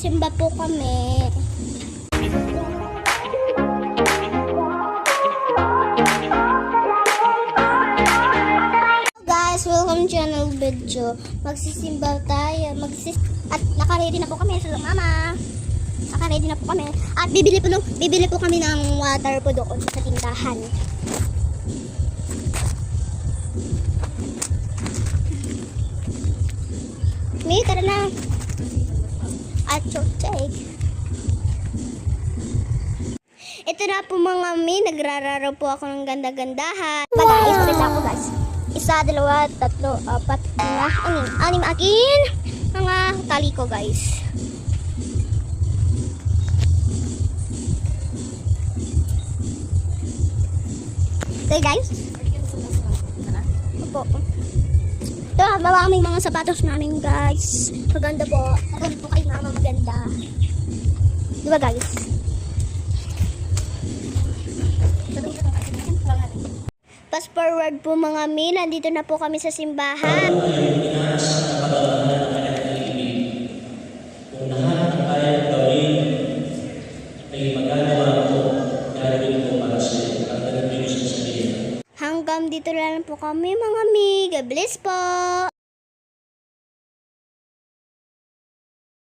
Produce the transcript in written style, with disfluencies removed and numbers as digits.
Simba po kami. Guys, welcome to channel video. Magsisimba tayo. At naka-ready na po kami sa mama. Naka-ready na po kami. At bibili po kami ng water po doon sa tindahan. May tara na. At take. Ito na po mga mi, nagrararo po ako ng ganda-gandahan. Guys, maganda ako guys. Isa, dalawa, tatlo, apat, lima, anim akin. Mga tali ko guys. Okay guys. Opo. Ito, maraming mga sapatos namin guys. Maganda po. Maganda po kay mama, maganda. Diba guys? Fast forward po mga mi, nandito na po kami sa simbahan. Kung lahat ang kayang gawin ay magagawa ko, gagawin ko para sa iyo at nagpinus ko sa iyo. Hanggang dito na lang po kami mga mi. God bless po.